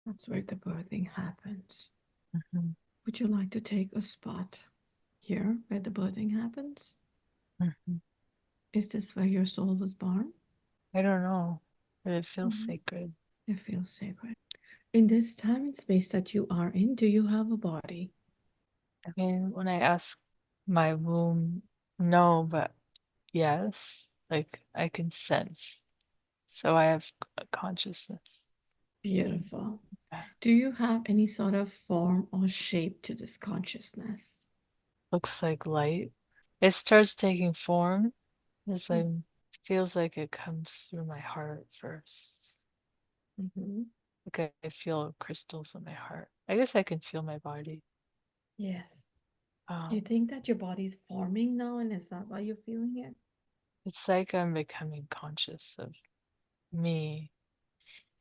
That's where the birthing happens. Mhm. Would you like to take a spot here where the birthing happens? Mhm. Is this where your soul was born? I don't know, but it feels Mhm. sacred. It feels sacred. In this time and space that you are in, do you have a body? I mean, when I ask my womb, no, but yes, like I can sense. So I have a consciousness. Beautiful. Yeah. Do you have any sort of form or shape to this consciousness? Looks like light. It starts taking form. It's like feels like it comes through my heart first. Mm-hmm. Like I feel crystals in my heart. I guess I can feel my body. Yes. Do you Um, think that your body's forming now, and is that why you're feeling it? it's like I'm becoming conscious of me.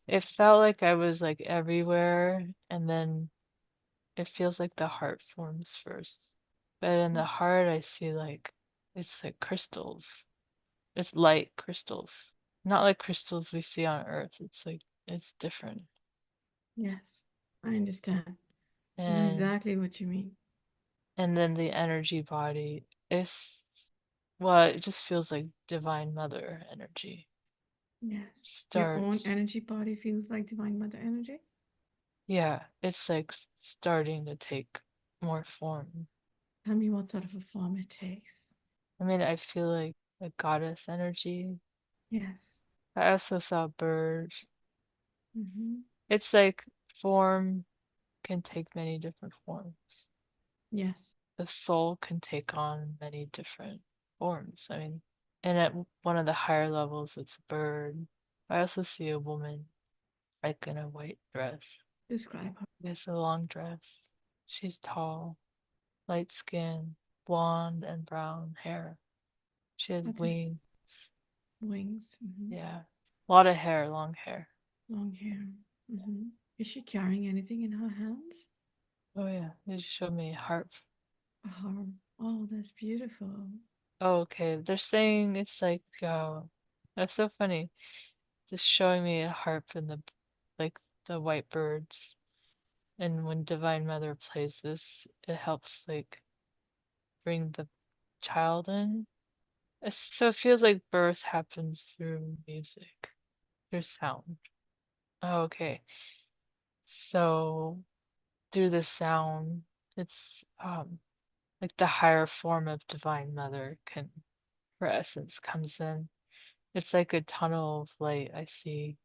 It felt like I was like everywhere, and then it feels like the heart forms first. But in the heart, I see like it's like crystals. It's light crystals. Not like crystals we see on Earth. It's like it's different. Yes, I understand. I know And exactly what you mean. and then the energy body is well, it just feels like Divine Mother energy. Yes. Your own Starts. energy body feels like Divine Mother energy. Yeah, it's like starting to take more form. Tell me what sort of a form it takes. I mean, I feel like a goddess energy. Yes. I also saw a bird. Mm-hmm. It's like form can take many different forms. Yes. The soul can take on many different forms. I mean, and at one of the higher levels, it's a bird. I also see a woman, like in a white dress. Describe her. It's a long dress. She's tall, light skin, blonde and brown hair. She has What is wings. wings? Mm-hmm. Yeah. A lot of hair, long hair. Long hair. Mm-hmm. Is she carrying anything in her hands? Oh yeah. They just showed me a harp. A harp. Oh, that's beautiful. Oh, okay. They're saying it's like that's so funny. Just showing me a harp and like the white birds. And when Divine Mother plays this, it helps like bring the child in. So it feels like birth happens through music, through sound. Oh, okay. So through the sound, it's like the higher form of Divine Mother can her essence comes in. It's like a tunnel of light I see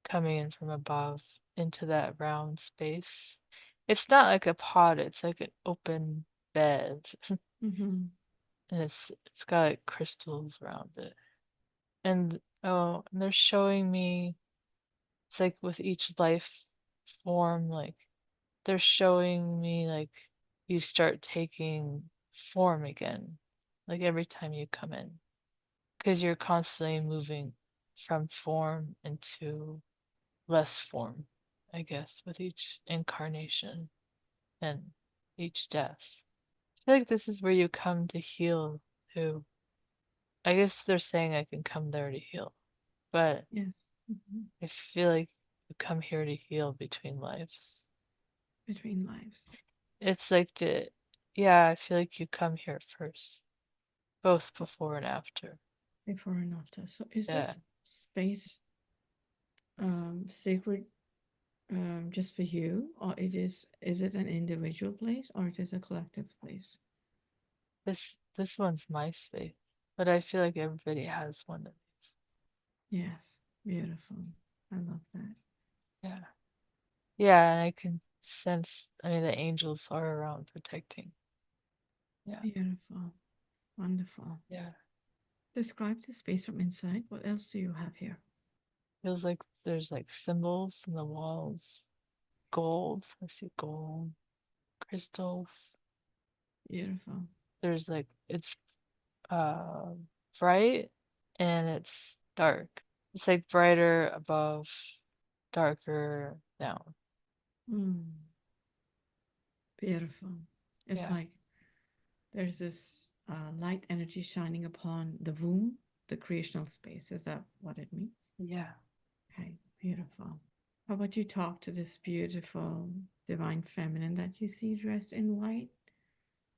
coming in from above into that round space. It's not like a pod, it's like an open bed. Mm-hmm. And it's got like crystals around it. And oh, and they're showing me it's like with each life form, like they're showing me like you start taking form again, like every time you come in, because you're constantly moving from form into less form, I guess, with each incarnation and each death. I feel like this is where you come to heal too. I guess they're saying I can come there to heal, but Yes. Mm-hmm. I feel like you come here to heal between lives. Between lives. It's like yeah, I feel like you come here first, both before and after. Before and after. So is Yeah, this space sacred just for you, or is it an individual place, or it is a collective place? this one's my space, but I feel like everybody has one of these. Yes, beautiful. I love that. Yeah, yeah, and I can sense. I mean, the angels are around protecting. Yeah, Beautiful. Wonderful. yeah. Describe the space from inside. What else do you have here? Feels like there's like symbols in the walls. Gold. I see gold. Crystals. Beautiful. There's like it's uh bright and it's dark. It's like brighter above, darker down. Mm, beautiful. It's Yeah. like there's this light energy shining upon the womb, the creational space. Is that what it means? Yeah. Okay, beautiful. How about you talk to this beautiful divine feminine that you see dressed in white?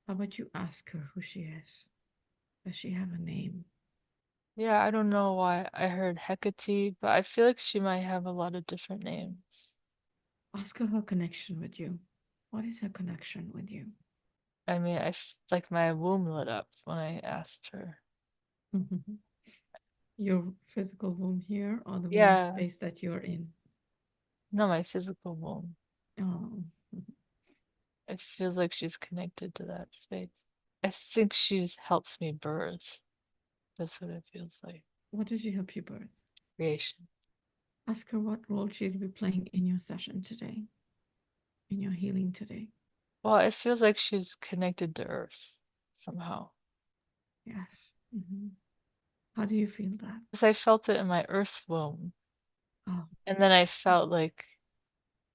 How about you ask her who she is? Does she have a name? Yeah, I don't know why I heard Hecate, but I feel like she might have a lot of different names. Ask her connection with you. What is her connection with you? I mean, like my womb lit up when I asked her. Your physical womb here or the womb Yeah, space that you're in? no, my physical womb. Oh, It feels like she's connected to that space. I think she's helps me birth. That's what it feels like. what does she help you birth? Creation. Ask her what role she'll be playing in your session today, in your healing today. Well, it feels like she's connected to Earth somehow. Yes. How do you feel that? Because I felt it in my Earth womb. Oh, And then I felt like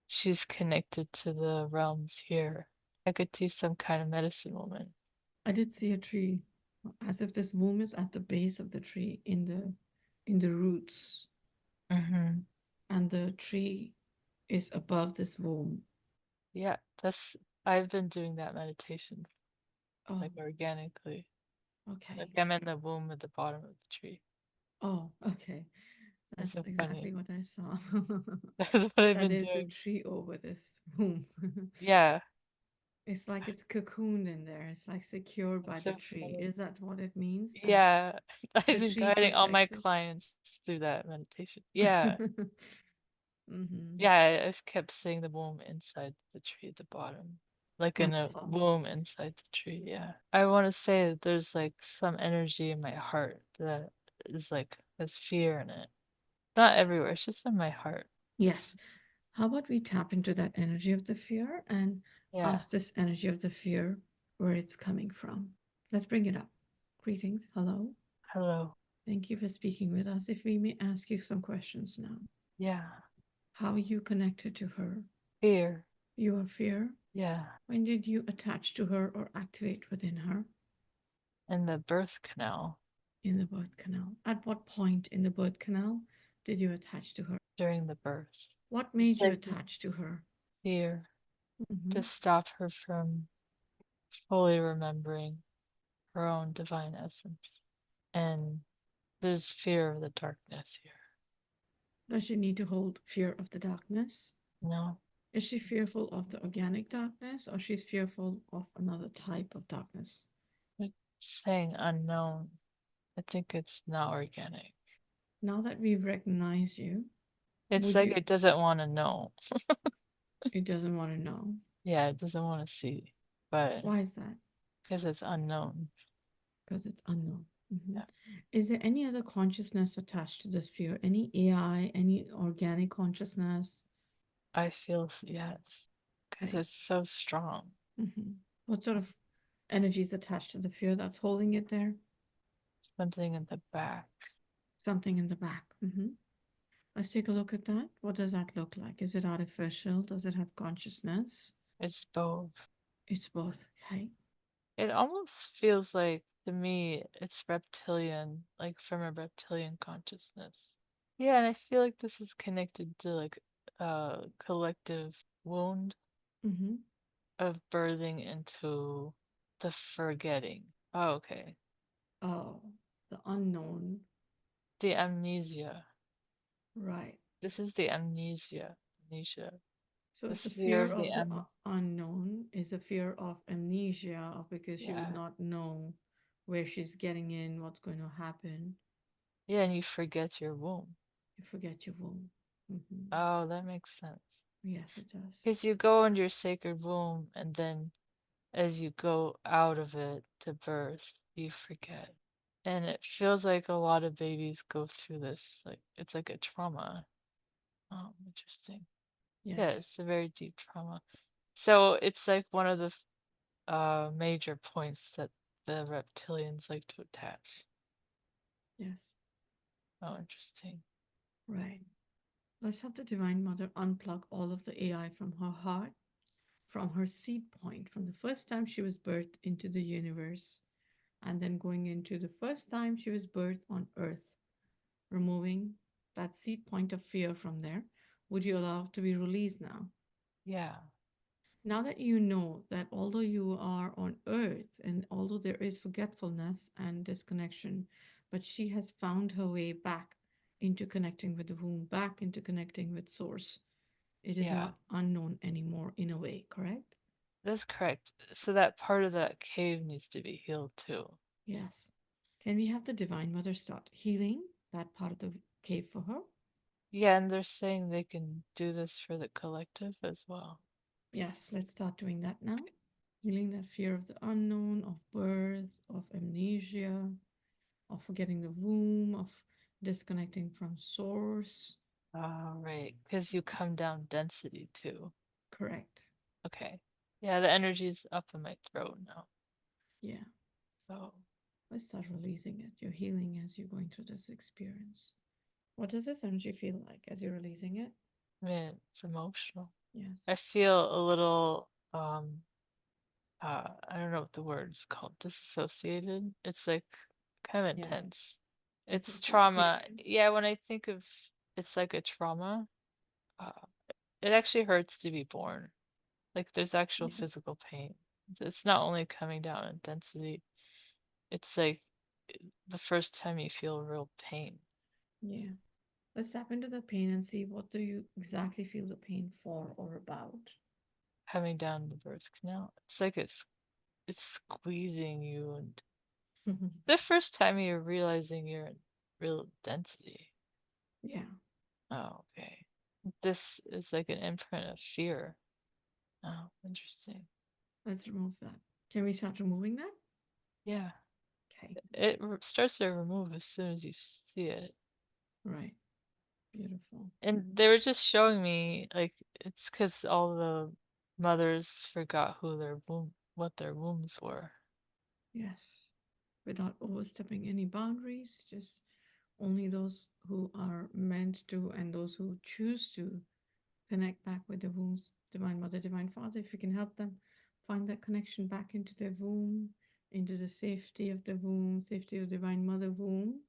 she's connected to the realms here. I could see some kind of medicine woman. I did see a tree, as if this womb is at the base of the tree in the roots, Hmm. and the tree is above this womb. Yeah, I've been doing that meditation Oh, like organically. Like okay. I'm in the womb at the bottom of the tree. Oh, okay. It's That's so funny. exactly what I saw. That's what I've That been is a doing. tree over this womb. Yeah, It's like it's cocooned in there. It's like secured by it's the so tree. funny. Is that what it means? That Yeah, I've the been tree guiding all my protects it? clients through that meditation. Yeah. Mm-hmm. Yeah, I just kept seeing the womb inside the tree at the bottom. Like in a Wonderful. womb inside the tree, yeah. I want to say that there's like some energy in my heart that is like has fear in it. Not everywhere, it's just in my heart. Yes. It's How about we tap into that energy of the fear and yeah. ask this energy of the fear where it's coming from? Let's bring it up. Greetings. Hello. Hello. Thank you for speaking with us. If we may ask you some questions now. Yeah. How are you connected to her? Fear. Your fear? Yeah. When did you attach to her or activate within her? And the birth canal In the birth canal. At what point in the birth canal did you attach to her? during the birth. What It's made you like attach to her? fear to Hmm. stop her from fully remembering her own divine essence. And there's fear of the darkness here. Does she need to hold fear of the darkness? No, Is she fearful of the organic darkness or she's fearful of another type of darkness? like saying unknown. I think it's not organic. Now that we've recognized you, It's would like you? it doesn't want to know. It doesn't want to know. Yeah, it doesn't want to see, but Why is that? because it's unknown. Because it's unknown. Mhm. Yeah, Is there any other consciousness attached to this fear? Any AI, any organic consciousness? I feel yes, because Okay. it's so strong. What sort of energy is attached to the fear that's holding it there? Something in the back. Something in the back. Let's take a look at that. What does that look like? Is it artificial? Does it have consciousness? It's both. It's both. Okay. It almost feels like to me it's reptilian, like from a reptilian consciousness. Yeah, and I feel like this is connected to like a collective wound Mm-hmm. of birthing into the forgetting. Oh, okay. Oh, the unknown. The amnesia. Right. This is the amnesia. Amnesia. So The the fear fear of the of the unknown is a fear of amnesia because she would yeah. not know where she's getting in, what's going to happen. Yeah, and you forget your womb. You forget your womb. Oh, that makes sense. Yes, it does. Because you go into your sacred womb and then as you go out of it to birth, you forget. And it feels like a lot of babies go through this. Like it's like a trauma. Oh, interesting. Yeah, Yes. it's a very deep trauma. So it's like one of the major points that the reptilians like to attach. Yes. Oh, interesting. Right. Let's have the Divine Mother unplug all of the AI from her heart, from her seed point, from the first time she was birthed into the universe, and then going into the first time she was birthed on earth, removing that seed point of fear from there. Would you allow to be released now? Yeah. Now that you know that although you are on earth and although there is forgetfulness and disconnection, but she has found her way back into connecting with the womb, back into connecting with source. It is Yeah. not unknown anymore in a way, correct? That's correct. So that part of that cave needs to be healed too. Yes. Can we have the Divine Mother start healing that part of the cave for her? Yeah, and they're saying they can do this for the collective as well. Yes, let's start doing that now. Healing that fear of the unknown, of birth, of amnesia, of forgetting the womb, of disconnecting from source. Oh, right. Because you come down density too. Correct. Okay. Yeah, the energy's up in my throat now. Yeah. So, Let's start releasing it. You're healing as you're going through this experience. What does this energy feel like as you're releasing it? man, it's emotional. Yes. I feel a little, I don't know what the word is called, disassociated. It's like kind of Yeah. intense. It's trauma. Disassociation. Yeah, when I think of it's like a trauma, uh, it actually hurts to be born. Like there's actual Yeah. physical pain. It's not only coming down in density, it's like the first time you feel real pain Yeah. Let's tap into the pain and see what do you exactly feel the pain for or about. coming down the birth canal. It's like it's squeezing you, and the first time you're realizing you're in real density. Yeah. Oh, okay. This is like an imprint of fear. Oh, interesting. Let's remove that. Can we start removing that? Yeah, Okay. starts to remove as soon as you see it. Right. Beautiful. And they were just showing me like it's because all the mothers forgot what their wombs were. Yes. Without overstepping any boundaries, just only those who are meant to and those who choose to connect back with the womb's divine mother, divine father, if you can help them find that connection back into their womb, into the safety of the womb, safety of divine mother womb,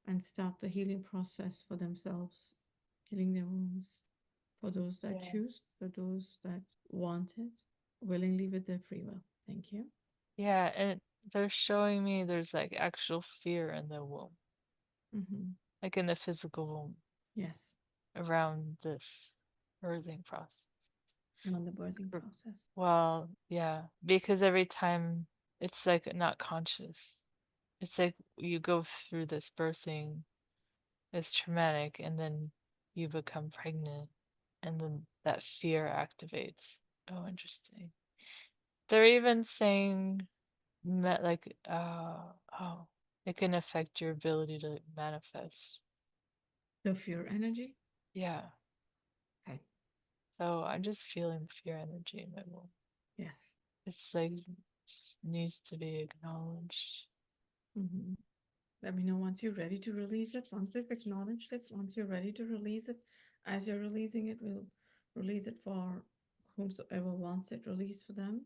and start the healing process for themselves, healing their wombs for those that Yeah. choose, for those that want it, willingly with their free will. Thank you. Yeah, and they're showing me there's like actual fear in the womb, Hmm. like in the physical womb Yes, around this birthing process. and on the birthing R- process. Well, yeah, because every time it's like not conscious. It's like you go through this birthing, it's traumatic, and then you become pregnant, and then that fear activates. Oh, interesting. They're even saying like oh, it can affect your ability to manifest. The fear energy. Yeah. Okay. So I'm just feeling the fear energy in my womb. Yes. It's like just needs to be acknowledged. Hmm. Let me know once you're ready to release it. Once we've acknowledged it, once you're ready to release it, as you're releasing it, we'll release it for whomsoever wants it released for them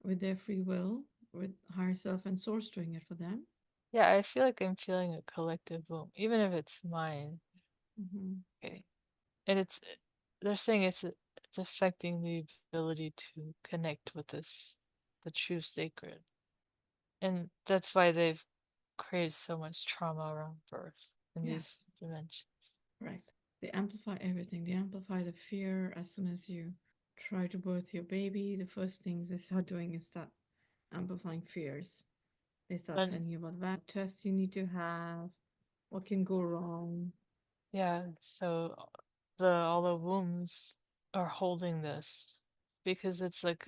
with their free will, with higher self and source doing it for them. Yeah, I feel like I'm feeling a collective womb, even if it's mine. Hmm. Okay. And they're saying it's affecting the ability to connect with this the true sacred. And that's why they've created so much trauma around birth in these Yes, dimensions. right. They amplify everything. They amplify the fear as soon as you try to birth your baby. The first things they start doing is start amplifying fears. They start And telling you about tests you need to have, what can go wrong. yeah, so the all the wombs are holding this because it's like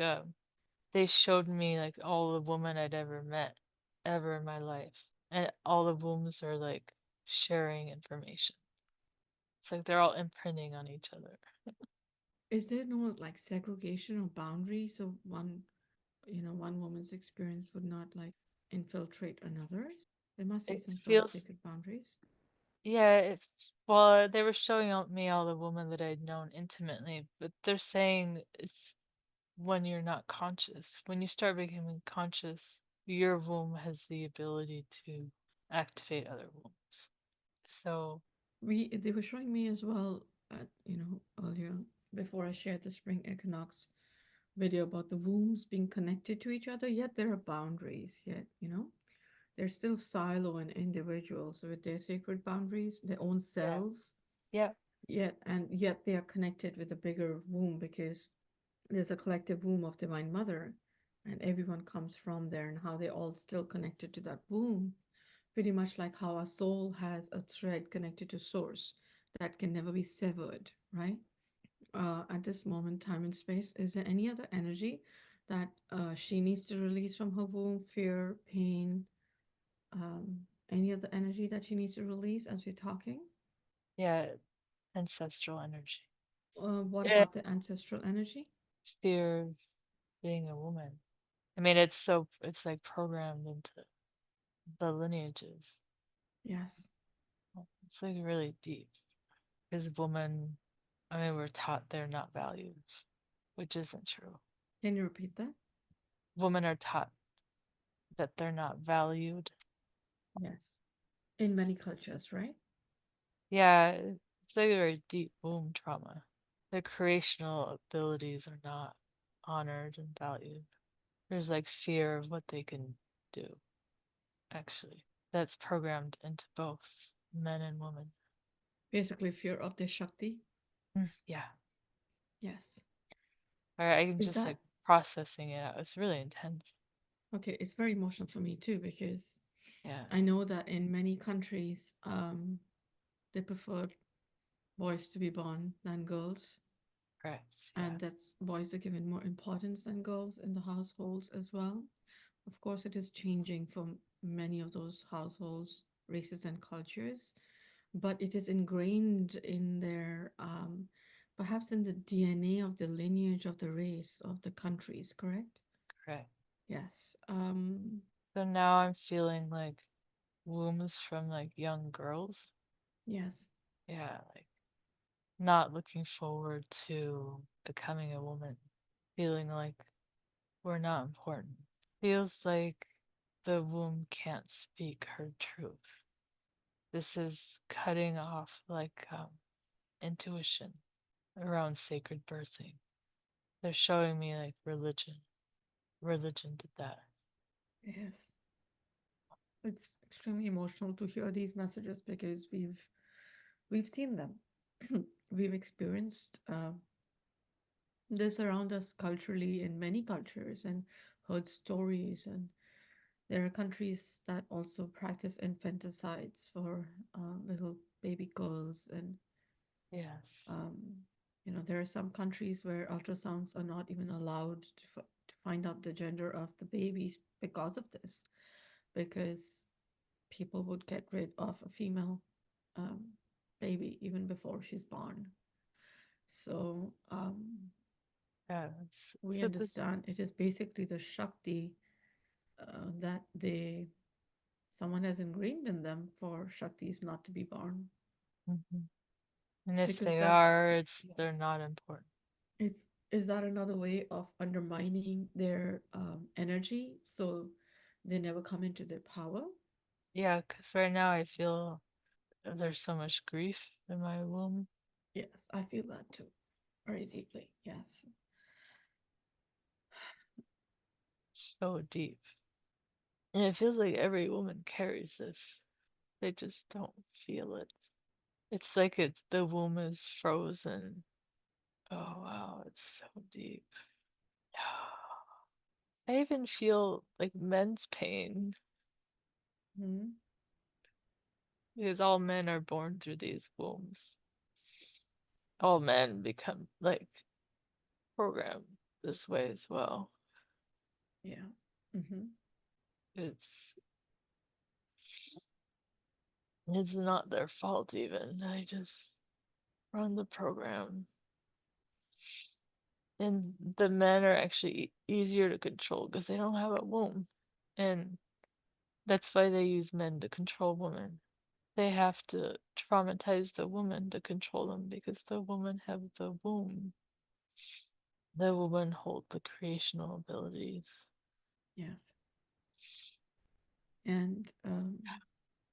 they showed me like all the women I'd ever met ever in my life. And all the wombs are like sharing information. It's like they're all imprinting on each other. Is there no like segregation or boundary so one woman's experience would not like infiltrate another's? There must be It some sort of feels, sacred boundaries. yeah, it's, well, they were showing me all the women that I'd known intimately, but they're saying it's when you're not conscious. When you start becoming conscious, your womb has the ability to activate other wombs. So, They were showing me as well earlier before I shared the spring equinox video about the wombs being connected to each other, yet there are boundaries, yet, they're still silo and individuals with their sacred boundaries, their own Yeah. selves, Yeah. yet they are connected with a bigger womb because there's a collective womb of Divine Mother, and everyone comes from there, and how they all still connected to that womb. Pretty much like how our soul has a thread connected to source that can never be severed, right? At this moment, time and space, is there any other energy that she needs to release from her womb? Fear, pain, any other energy that she needs to release as you're talking? Yeah. Ancestral energy. What Yeah. about the ancestral energy? Fear of being a woman. I mean, it's like programmed into the lineages. Yes. It's like really deep. Because women, I mean, we're taught they're not valued, which isn't true. Can you repeat that? Women are taught that they're not valued. Yes. In many cultures, right? Yeah, it's like a very deep womb trauma. Their creational abilities are not honored and valued. There's like fear of what they can do, actually. That's programmed into both men and women. Basically, fear of the Shakti. Yeah. Yes. Or I'm Is just that like processing it out. It's really intense. okay? It's very emotional for me too because Yeah, I know that in many countries, they prefer boys to be born than girls, correct. Yeah, and that boys are given more importance than girls in the households as well. Of course, it is changing from many of those households, races, and cultures, but it is ingrained in their, perhaps in the DNA of the lineage of the race of the countries, correct? correct. Yes. So now I'm feeling like wombs from like young girls. Yes. Yeah, like not looking forward to becoming a woman, feeling like we're not important. Feels like the womb can't speak her truth. This is cutting off like intuition around sacred birthing. They're showing me like religion. Religion did that. Yes. It's extremely emotional to hear these messages because we've seen them. We've experienced this around us culturally in many cultures and heard stories. And there are countries that also practice infanticides for little baby girls. And Yes. um, there are some countries where ultrasounds are not even allowed to find out the gender of the babies because of this, because people would get rid of a female um, baby even before she's born. So Yeah. we So this. understand it is basically the Shakti that someone has ingrained in them for Shaktis not to be born, Mhm. And if because they that's are, it's they're yes, not important. it's is that another way of undermining their energy so they never come into their power? Yeah, because right now I feel there's so much grief in my womb. Yes, I feel that too, very deeply. Yes. So deep. And it feels like every woman carries this. They just don't feel it. It's like the womb is frozen. Oh wow, it's so deep. I even feel like men's pain Hmm. because all men are born through these wombs. All men become like programmed this way as well. Yeah. Hmm. It's it's not their fault even. I just run the program. And the men are actually easier to control because they don't have a womb. And that's why they use men to control women. They have to traumatize the woman to control them because the woman have the womb. The woman hold the creational abilities. Yes. And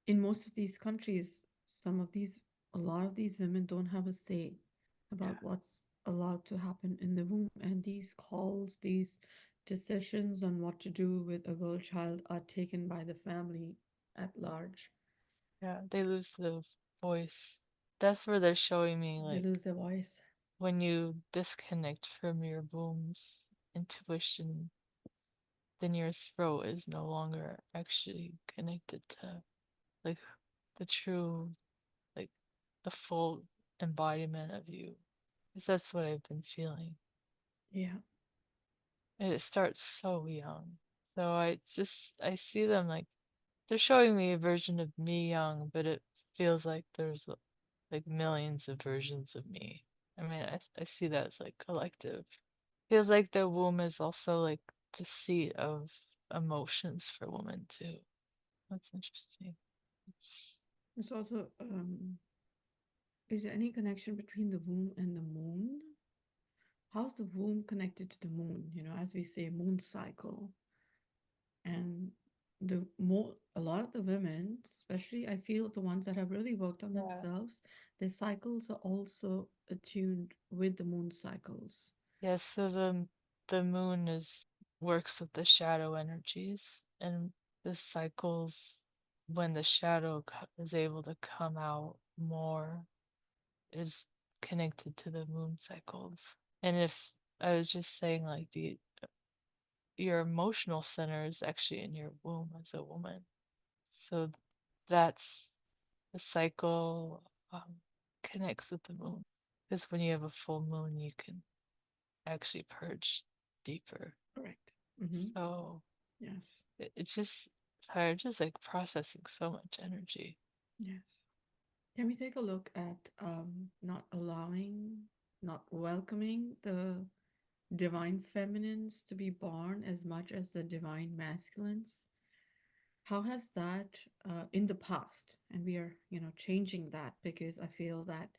in most of these countries, a lot of these women don't have a say. Yeah. about what's allowed to happen in the womb. And these calls, these decisions on what to do with a girl child are taken by the family at large. Yeah. They lose the voice. That's where they're showing me They like lose their voice. when you disconnect from your womb's intuition, then your throat is no longer actually connected to like the true, like the full embodiment of you. Because that's what I've been feeling. Yeah, And it starts so young. So I see them like they're showing me a version of me young, but it feels like there's like millions of versions of me. I mean, I see that as like collective. Feels like the womb is also like the seat of emotions for women too. That's interesting. It's, it's also is there any connection between the womb and the moon? How's the womb connected to the moon? You know, as we say, moon cycle. And the more a lot of the women, especially I feel the ones that have really worked on yeah. themselves, their cycles are also attuned with the moon cycles. Yeah, so the moon is works with the shadow energies and the cycles when the shadow is able to come out more is connected to the moon cycles. And if I was just saying like the your emotional center is actually in your womb as a woman. So that's the cycle connects with the moon. Because when you have a full moon, you can actually purge deeper. Correct. Mm-hmm. So Yes. it's just sorry, just like processing so much energy. Yes. Can we take a look at not allowing, not welcoming the divine feminines to be born as much as the divine masculines? How has that in the past? And we are, you know, changing that because I feel that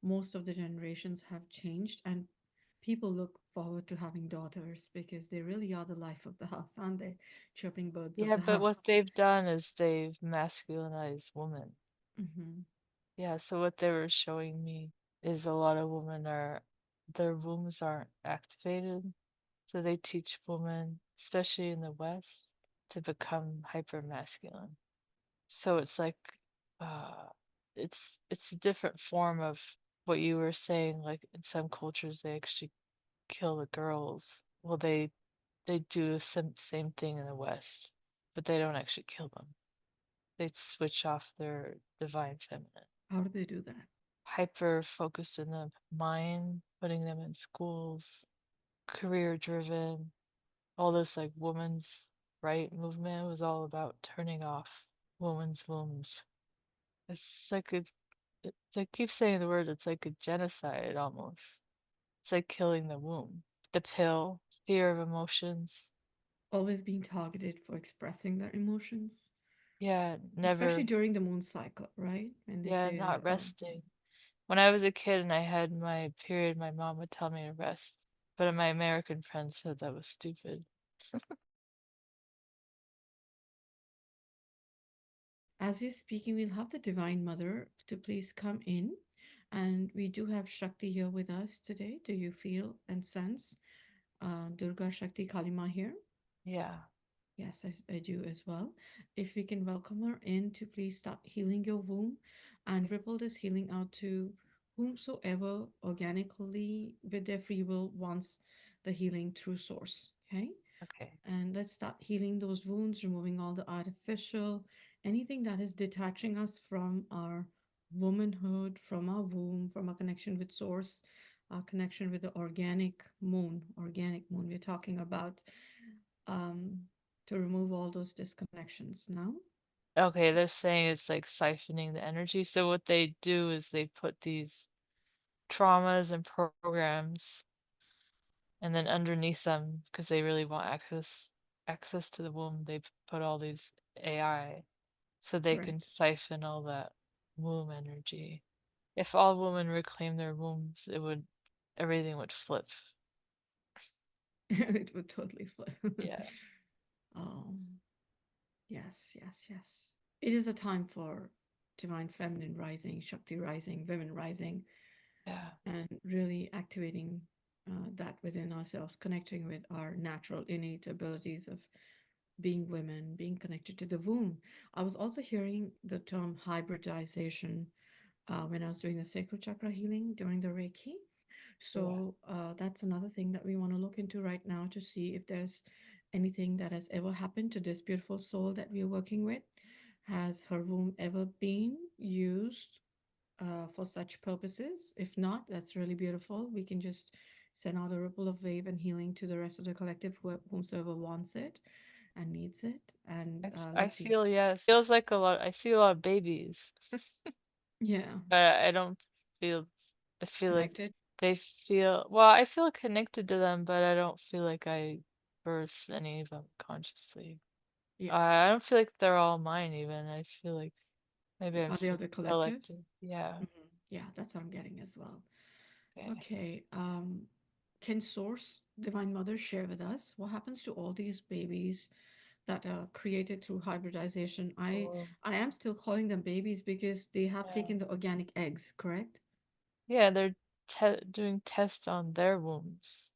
most of the generations have changed and people look forward to having daughters because they really are the life of the house, aren't they? Chirping birds of Yeah, the but house. what they've done is they've masculinized women. Hmm. Yeah, so what they were showing me is a lot of women are their wombs aren't activated. So they teach women, especially in the West, to become hyper masculine. So it's like uh it's a different form of what you were saying, like in some cultures they actually kill the girls. Well, they do the same thing in the West, but they don't actually kill them. They switch off their divine feminine. How do they do that? Hyper focused in the mind, putting them in schools, career driven, all this like women's right movement was all about turning off women's wombs. It's like I keep saying the word, it's like a genocide almost. It's like killing the womb. The pill, fear of emotions. Always being targeted for expressing their emotions, Yeah, especially never, during the moon cycle, right? And they yeah, say not that, oh, resting. When I was a kid and I had my period, my mom would tell me to rest. But my American friends said that was stupid. as we're speaking, we'll have the Divine Mother to please come in. And we do have Shakti here with us today. Do you feel and sense Durga Shakti Kalima here? Yeah. Yes, I do as well. If we can welcome her in to please start healing your womb and ripple this healing out to whomsoever organically with their free will wants the healing through source. Okay. Okay. And let's start healing those wounds, removing all the artificial, anything that is detaching us from our womanhood, from our womb, from our connection with source, our connection with the organic moon. Organic moon. We're talking about um, to remove all those disconnections now. Okay, they're saying it's like siphoning the energy. So what they do is they put these traumas and programs and then underneath them because they really want access to the womb, they put all these AI so they can Correct. siphon all that womb energy. If all women reclaim their wombs, it would everything would flip. It would totally flip. Yeah. um, yes, yes, yes. It is a time for divine feminine rising, Shakti rising, women rising. Yeah. and really activating that within ourselves, connecting with our natural innate abilities of being women, being connected to the womb. I was also hearing the term hybridization when I was doing the sacral chakra healing during the Reiki. Yeah. So that's another thing that we want to look into right now to see if there's anything that has ever happened to this beautiful soul that we're working with. Has her womb ever been used for such purposes? If not, that's really beautiful. We can just send out a ripple of wave and healing to the rest of the collective, whomsoever wants it and needs it. And I let's see. feel, yes, feels like a lot. I see a lot of babies, Yeah, but I don't feel, I feel like connected. they feel, well, I feel connected to them, but I don't feel like I birth any of them consciously. Yeah. I don't feel like they're all mine even. I feel like maybe I'm Are they of the collective? selective. Yeah. Yeah, that's what I'm getting as well. Okay. Okay. Can Source Divine Mother share with us what happens to all these babies that are created through hybridization? I Cool. I am still calling them babies because they have Yeah. taken the organic eggs, correct? Yeah, they're te doing tests on their wombs.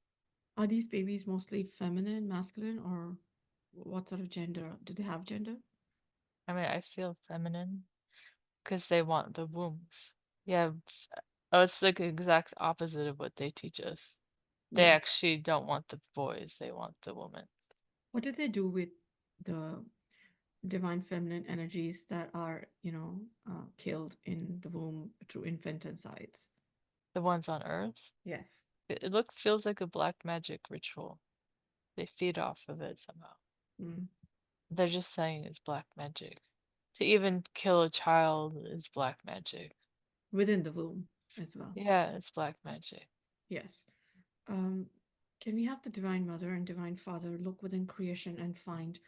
Are these babies mostly feminine, masculine, or what sort of gender? Do they have gender? I mean, I feel feminine because they want the wombs. Yeah. Oh, it's like the exact opposite of what they teach us. They Yeah. actually don't want the boys, they want the woman. What did they do with the divine feminine energies that are, killed in the womb through infanticides? The ones on Earth. Yes. It feels like a black magic ritual. They feed off of it somehow. Mm. They're just saying it's black magic. To even kill a child is black magic. Within the womb as well. Yeah, it's black magic. Yes. Um, can we have the Divine Mother and Divine Father look within creation and find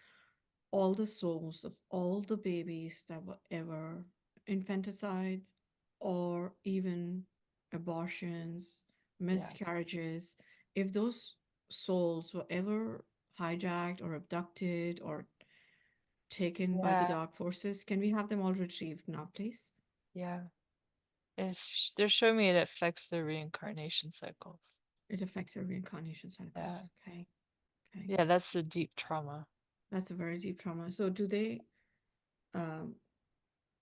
all the souls of all the babies that were ever infanticides or even abortions, Yeah. miscarriages? If those souls were ever hijacked or abducted or taken by the Yeah, dark forces, can we have them all retrieved now, please? yeah. They're showing me it affects their reincarnation cycles. It affects their reincarnation Yeah. cycles. Okay. Okay. Yeah, that's the deep trauma. That's a very deep trauma. So do they um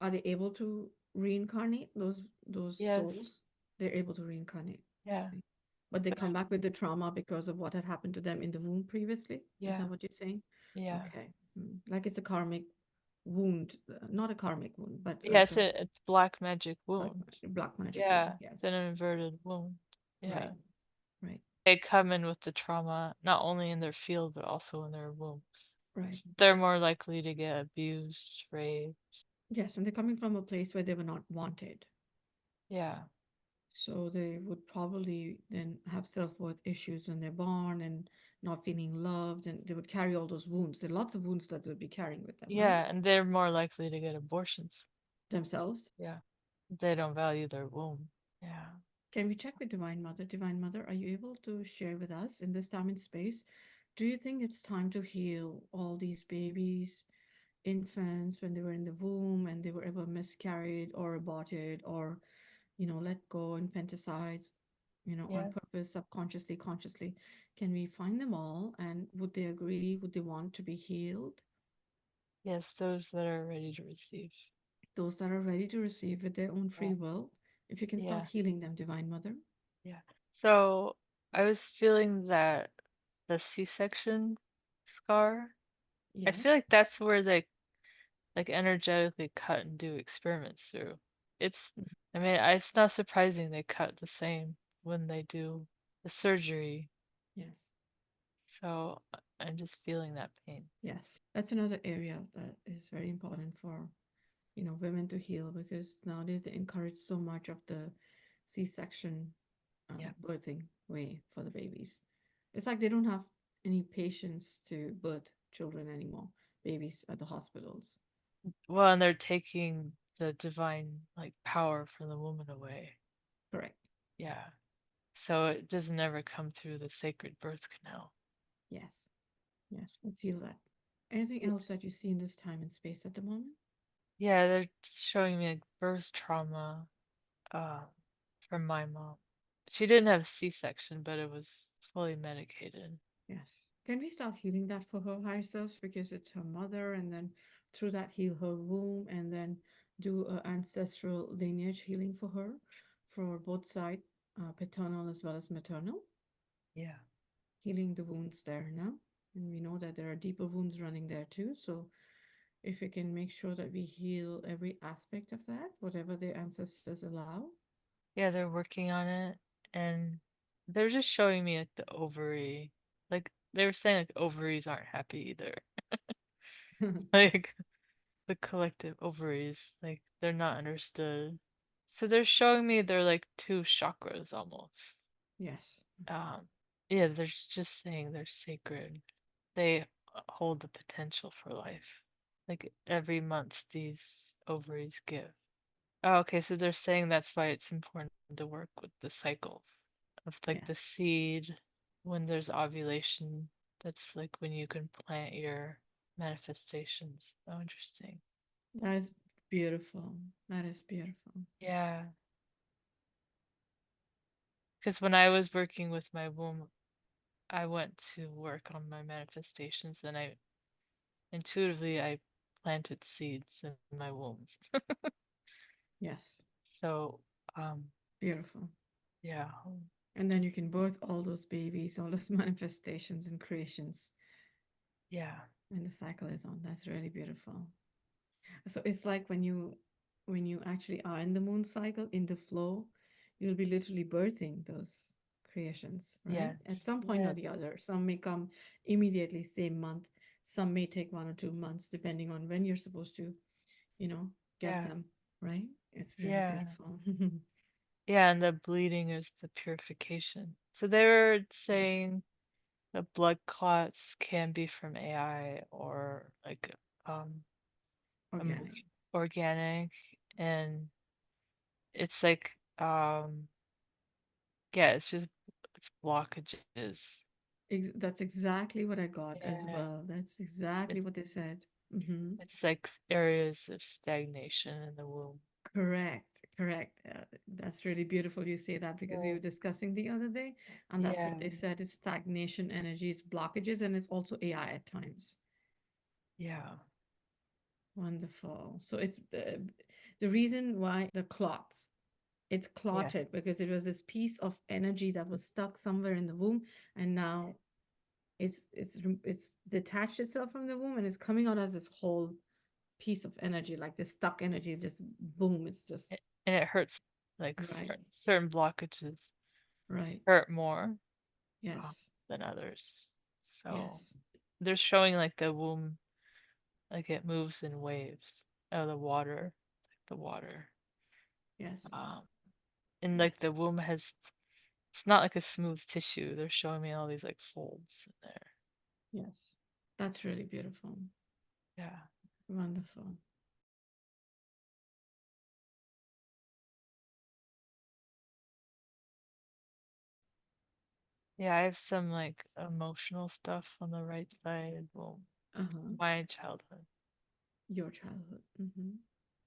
are they able to reincarnate those Yes. souls? They're able to reincarnate. Yeah. Okay. But they But come back with the trauma because of what had happened to them in the womb previously. Is yeah. that what you're saying? Yeah. Okay. Like it's a karmic wound, not a karmic wound, but Yeah, like a it's black magic black, wound. black magic wound. Yeah, it's Yes. an inverted wound. Right. Yeah. Right. They come in with the trauma not only in their field but also in their wombs. Right. They're more likely to get abused, raped. Yes, and they're coming from a place where they were not wanted. Yeah. So they would probably then have self-worth issues when they're born and not feeling loved, and they would carry all those wounds. There are lots of wounds that they'll be carrying with them, right? Yeah, and they're more likely to get abortions. Themselves. Yeah. They don't value their womb. Yeah. Can we check with Divine Mother? Divine Mother, are you able to share with us in this time and space? Do you think it's time to heal all these babies, infants, when they were in the womb and they were ever miscarried or aborted or, let go, infanticides, on Yeah. purpose, subconsciously, consciously? Can we find them all? And would they agree? Would they want to be healed? Yes, those that are ready to receive. Those that are ready to receive with their own Yeah. free will, if you can start Yeah. healing them, Divine Mother. Yeah. So I was feeling that the C-section scar, I feel Yes. like that's where they like energetically cut and do experiments through. It's, I mean, it's not surprising they cut the same when they do the surgery. Yes. So I'm just feeling that pain. Yes. That's another area that is very important for, women to heal because nowadays they encourage so much of the C-section Yeah. birthing way for the babies. It's like they don't have any patience to birth children anymore, babies at the hospitals. Well, and they're taking the divine like power from the woman away. Correct. Yeah. So it doesn't ever come through the sacred birth canal. Yes. Yes. Let's heal that. Anything else that you see in this time and space at the moment? Yeah, they're showing me like birth trauma, uh, from my mom. She didn't have a C-section, but it was fully medicated. Yes. Can we start healing that for her higher selves because it's her mother, and then through that heal her womb, and then do a ancestral lineage healing for her, for both side, paternal as well as maternal, Yeah. healing the wounds there now. And we know that there are deeper wounds running there too. So if we can make sure that we heal every aspect of that, whatever their ancestors allow. Yeah, they're working on it, and they're just showing me like the ovary. Like they were saying like ovaries aren't happy either. Like the collective ovaries, like they're not understood. So they're showing me they're like two chakras almost. Yes. Um, yeah, they're just saying they're sacred. They hold the potential for life. Like every month these ovaries give. Oh, okay, so they're saying that's why it's important to work with the cycles of like Yeah. the seed when there's ovulation. That's like when you can plant your manifestations. Oh, interesting. That is beautiful. That is beautiful. Yeah, because when I was working with my womb, I went to work on my manifestations and I intuitively I planted seeds in my wombs. Yes. So, um, Beautiful. yeah, And then just you can birth all those babies, all those manifestations and creations yeah, when the cycle is on. That's really beautiful. So it's like when you actually are in the moon cycle, in the flow, you'll be literally birthing those creations, right? yes, At some point or yes, the other. Some may come immediately, same month. Some may take 1 or 2 months, depending on when you're supposed to, you know, get yeah, them, right? It's really yeah. beautiful. Yeah, and the bleeding is the purification. So they were Yes. saying the blood clots can be from AI or like um um, Organic. organic, and it's like yeah, it's just it's blockages. That's exactly what I got as Yeah, well. That's exactly it's what they said. Hmm. it's like areas of stagnation in the womb. Correct, correct. That's really beautiful you say that because we Yeah, were discussing the other day, and that's what yeah, they said. It's stagnation, energies, blockages, and it's also AI at times. yeah, Wonderful. So it's the reason why the clots. It's yeah. clotted because it was this piece of energy that was stuck somewhere in the womb, and now it's detached itself from the womb and it's coming out as this whole piece of energy, like this stuck energy, just boom, it's just And it hurts like right, certain blockages right. hurt more Yes, than others. So yes, they're showing like the womb, like it moves in waves. Oh, the water. yes, Um, and yes, like the womb has, it's not like a smooth tissue. They're showing me all these like folds in there. yes. That's really beautiful. Yeah. Wonderful. Yeah, I have some like emotional stuff on the right side. Well, Uh-huh. my childhood. Your childhood.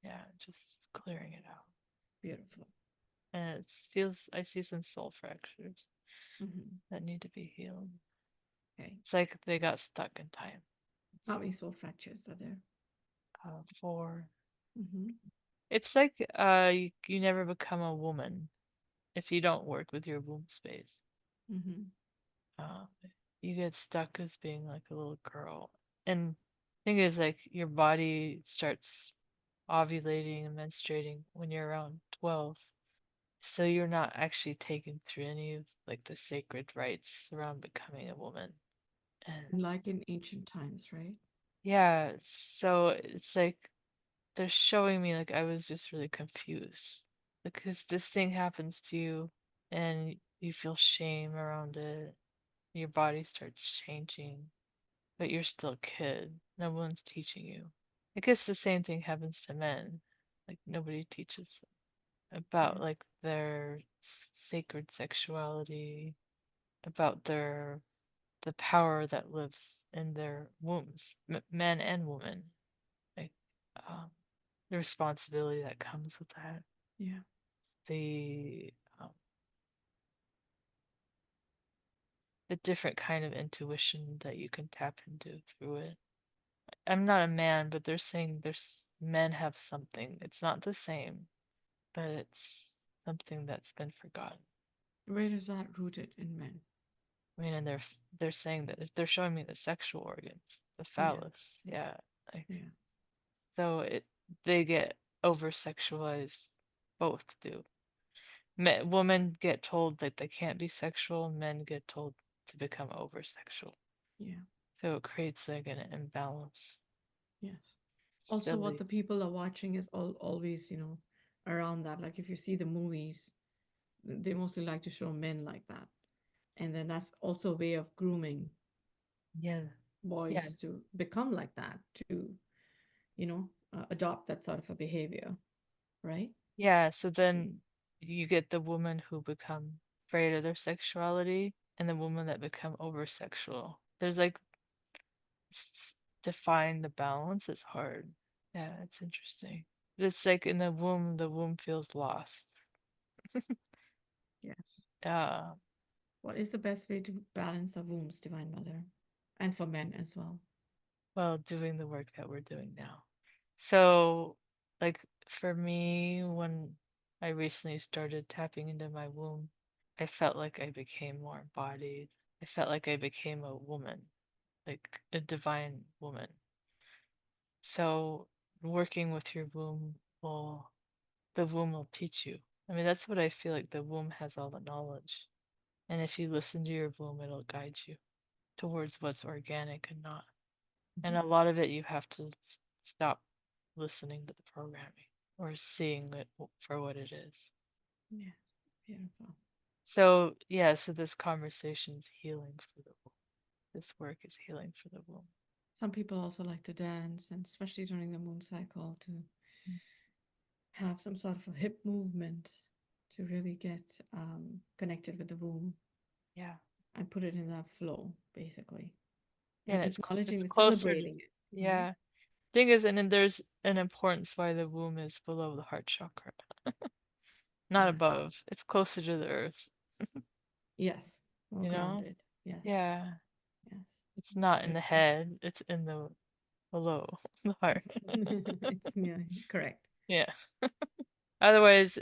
Yeah, just clearing it out. Beautiful. And it feels, I see some soul fractures Hmm. that need to be healed. Okay. It's like they got stuck in time. How So, many soul fractures are there? for Hmm. it's like you never become a woman if you don't work with your womb space. Hmm. Uh, you get stuck as being like a little girl. And thing is like your body starts ovulating and menstruating when you're around 12. So you're not actually taken through any of like the sacred rites around becoming a woman. And Like in ancient times, right? yeah, so it's like they're showing me like I was just really confused because this thing happens to you and you feel shame around it. Your body starts changing, but you're still a kid. No one's teaching you. I guess the same thing happens to men. Like nobody teaches them Yeah. about like their sacred sexuality, about their the power that lives in their wombs, men and women. Like um, the responsibility that comes with that. Yeah. The the different kind of intuition that you can tap into through it. I'm not a man, but they're saying there's men have something. It's not the same, but it's something that's been forgotten. Where is that rooted in men? I mean, and they're saying that they're showing me the sexual organs, the Yeah, phallus. Yeah, like yeah, so they get over sexualized. Both do. Women get told that they can't be sexual. Men get told to become over sexual. yeah, So it creates like an imbalance. yes. Also, what Silly. the people are watching is always, around that. Like if you see the movies, they mostly like to show men like that. And then that's also a way of grooming Yeah. Yeah. boys to become like that, to, adopt that sort of a behavior, right? Yeah. So To, then you get the women who become afraid of their sexuality and the women that become over sexual. There's like define the balance is hard. Yeah, it's interesting. It's like in the womb feels lost. yes. Yeah. What is the best way to balance our wombs, Divine Mother? And for men as well. Well, doing the work that we're doing now. So, like for me, when I recently started tapping into my womb, I felt like I became more embodied. I felt like I became a woman, like a divine woman. So, working with your womb will, the womb will teach you. I mean, that's what I feel like the womb has all the knowledge. And if you listen to your womb, it'll guide you towards what's organic and not. And Mhm. a lot of it you have to stop listening to the programming or seeing it for what it is. Yeah, beautiful. So, yeah, so this conversation's healing for the womb. This work is healing for the womb. Some people also like to dance, and especially during the moon cycle, to have some sort of a hip movement to really get connected with the womb Yeah. and put it in that flow, basically, Yeah, and and acknowledging it's it, closer to, celebrating it, right? yeah. Thing is, and then there's an importance why the womb is below the heart chakra, not Yeah. above. It's closer to the earth, Yes. More you know? grounded. Yes. Yeah. Yes. It's It's not in the beautiful. head, it's in the below the heart. It's near correct. Yeah. Otherwise,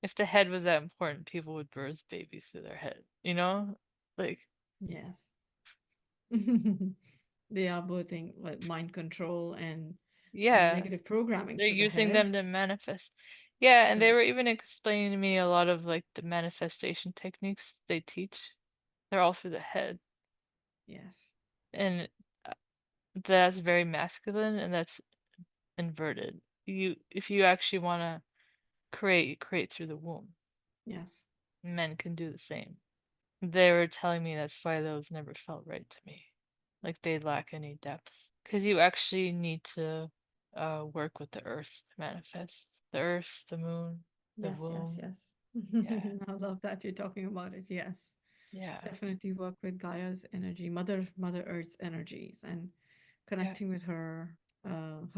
if the head was that important, people would birth babies through their head, you know? Like, Yes. They are birthing like mind control and yeah, negative programming they're through the using head. them to manifest. Yeah, and they Correct. were even explaining to me a lot of like the manifestation techniques they teach. They're all through the head. Yes. And uh, that's very masculine and that's inverted. If you actually want to create, you create through the womb. Yes. Men can do the same. They were telling me that's why those never felt right to me. Like they lack any depth. Because you actually need to work with the earth to manifest. The earth, the moon, the Yes. Yes. womb. Yes. Yeah, I love that you're talking about it. Yes. yeah, Definitely work with Gaia's energy, Mother Earth's energies, and yeah, connecting with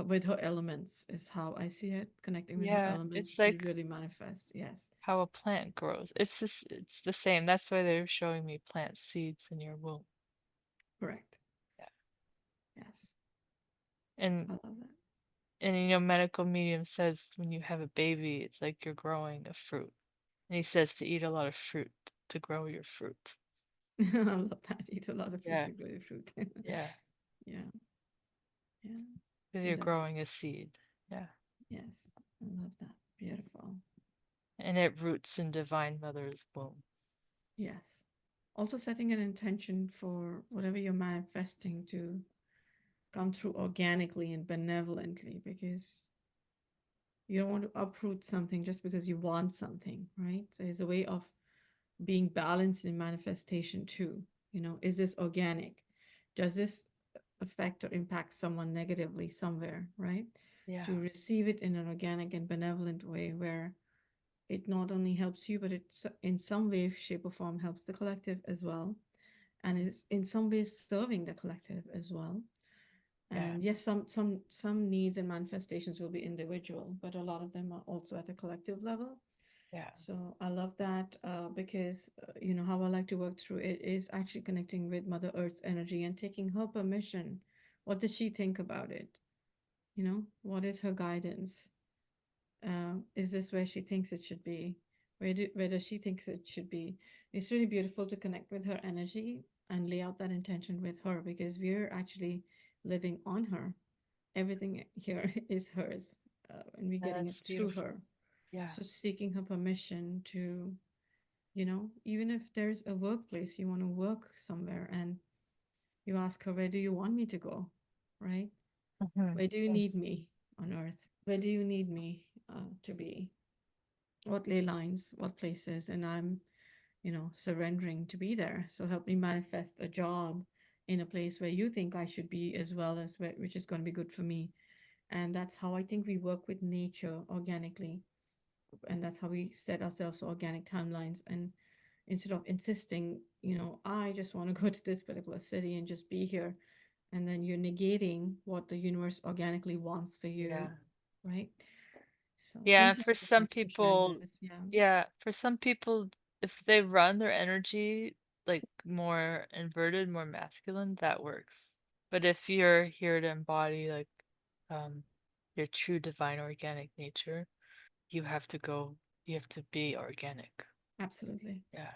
with her elements is how I see it. Connecting with her yeah. elements It's to like really manifest. Yes. how a plant grows. It's the same. That's why they're showing me plant seeds in your womb. Correct. Yeah. Yes. And I love that. medical medium says when you have a baby, it's like you're growing a fruit. And he says to eat a lot of fruit to grow your fruit. I love that. Eat a lot of fruit Yeah, to grow your fruit. yeah. Yeah. Yeah. Because And you're that's, growing a seed. Yeah. yes. I love that. Beautiful. And it roots in Divine Mother's womb. Yes. Also setting an intention for whatever you're manifesting to come through organically and benevolently, because you don't want to uproot something just because you want something, right? So there's a way of being balanced in manifestation too. Is this organic? Does this affect or impact someone negatively somewhere, right? Yeah, To receive it in an organic and benevolent way where it not only helps you, but it in some way, shape, or form helps the collective as well. And is in some ways serving the collective as well. yeah, And yes, some needs and manifestations will be individual, but a lot of them are also at a collective level. Yeah. So I love that because you know how I like to work through it is actually connecting with Mother Earth's energy and taking her permission. What does she think about it? You know, what is her guidance? Is this where she thinks it should be? Where does she think it should be? It's really beautiful to connect with her energy and lay out that intention with her because we're actually living on her. Everything here is hers, and we're getting it That's through her. beautiful. Yeah. So seeking her permission to, you know, even if there's a workplace you want to work somewhere and you ask her, where do you want me to go? Right? Where do you need Yes. me on earth? Where do you need me to be? What ley lines, what places? And I'm, you know, surrendering to be there. So help me manifest a job in a place where you think I should be as well as where, which is going to be good for me. And that's how I think we work with nature organically. And that's how we set ourselves organic timelines. And instead of insisting, you know, I just want to go to this particular city and just be here, and then you're negating what the universe organically wants for you, Yeah. right? So Yeah, thank you for so some much for sharing people, this. Yeah, yeah, for some people, if they run their energy like more inverted, more masculine, that works. But if you're here to embody like um your true divine organic nature, you have to go, you have to be organic. absolutely. Yeah.